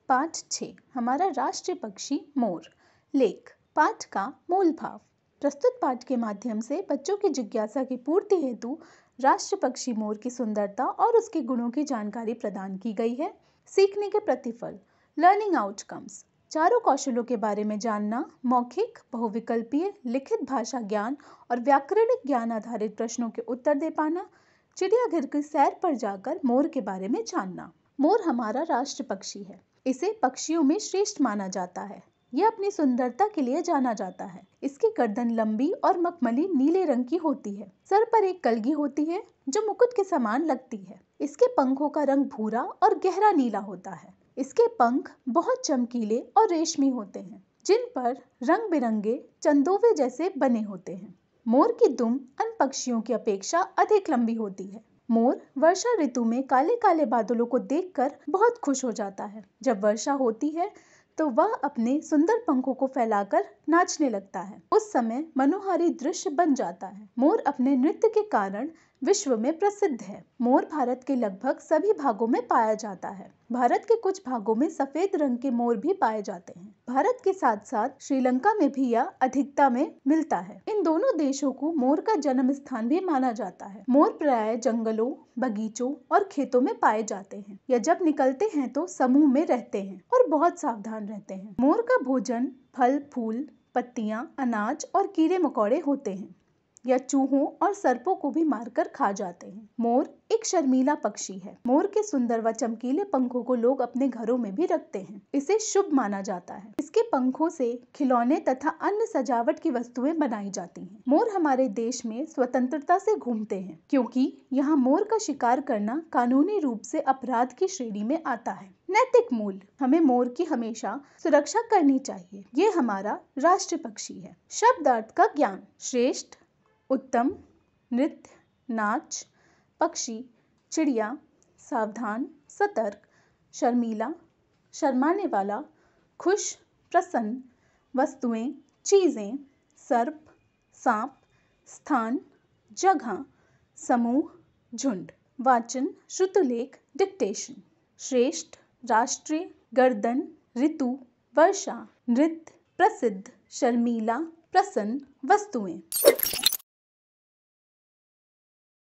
पाठ 6 हमारा राष्ट्रीय पक्षी मोर। लेख पाठ का मूल भाव। प्रस्तुत पाठ के माध्यम से बच्चों की जिज्ञासा की पूर्ति हेतु राष्ट्रीय पक्षी मोर की सुंदरता और उसके गुणों की जानकारी प्रदान की गई है। सीखने के प्रतिफल, लर्निंग आउटकम्स, चारों कौशलों के बारे में जानना, मौखिक, बहुविकल्पीय, लिखित भाषा ज्ञान और व्याकरणिक ज्ञान आधारित प्रश्नों के उत्तर दे पाना, चिड़ियाघर की सैर पर जाकर मोर के बारे में जानना। मोर हमारा राष्ट्र पक्षी है। इसे पक्षियों में श्रेष्ठ माना जाता है। यह अपनी सुंदरता के लिए जाना जाता है। इसकी गर्दन लंबी और मखमली नीले रंग की होती है। सर पर एक कलगी होती है जो मुकुट के समान लगती है। इसके पंखों का रंग भूरा और गहरा नीला होता है। इसके पंख बहुत चमकीले और रेशमी होते हैं, जिन पर रंग बिरंगे चंदोवे जैसे बने होते हैं। मोर की दुम अन्य पक्षियों की अपेक्षा अधिक लंबी होती है। मोर वर्षा ऋतु में काले काले बादलों को देखकर बहुत खुश हो जाता है। जब वर्षा होती है तो वह अपने सुंदर पंखों को फैलाकर नाचने लगता है। उस समय मनोहारी दृश्य बन जाता है। मोर अपने नृत्य के कारण विश्व में प्रसिद्ध है। मोर भारत के लगभग सभी भागों में पाया जाता है। भारत के कुछ भागों में सफेद रंग के मोर भी पाए जाते हैं। भारत के साथ साथ श्रीलंका में भी यह अधिकता में मिलता है। इन दोनों देशों को मोर का जन्म स्थान भी माना जाता है। मोर प्रायः जंगलों, बगीचों और खेतों में पाए जाते हैं। यह जब निकलते हैं तो समूह में रहते हैं और बहुत सावधान रहते हैं। मोर का भोजन फल, फूल, पत्तियां, अनाज और कीड़े मकोड़े होते हैं। यह चूहों और सर्पों को भी मारकर खा जाते हैं। मोर एक शर्मीला पक्षी है। मोर के सुंदर व चमकीले पंखों को लोग अपने घरों में भी रखते हैं। इसे शुभ माना जाता है। इसके पंखों से खिलौने तथा अन्य सजावट की वस्तुएं बनाई जाती हैं। मोर हमारे देश में स्वतंत्रता से घूमते हैं, क्योंकि यहाँ मोर का शिकार करना कानूनी रूप से अपराध की श्रेणी में आता है। नैतिक मूल्य, हमें मोर की हमेशा सुरक्षा करनी चाहिए। ये हमारा राष्ट्रीय पक्षी है। शब्द अर्थ का ज्ञान, श्रेष्ठ, उत्तम, नृत्य, नाच, पक्षी, चिड़िया, सावधान, सतर्क, शर्मीला, शर्माने वाला, खुश, प्रसन्न, वस्तुएं, चीजें, सर्प, सांप, स्थान, जगह, समूह, झुंड। वाचन, श्रुतलेख, डिक्टेशन। श्रेष्ठ, राष्ट्रीय, गर्दन, ऋतु, वर्षा, नृत्य, प्रसिद्ध, शर्मीला, प्रसन्न, वस्तुएं।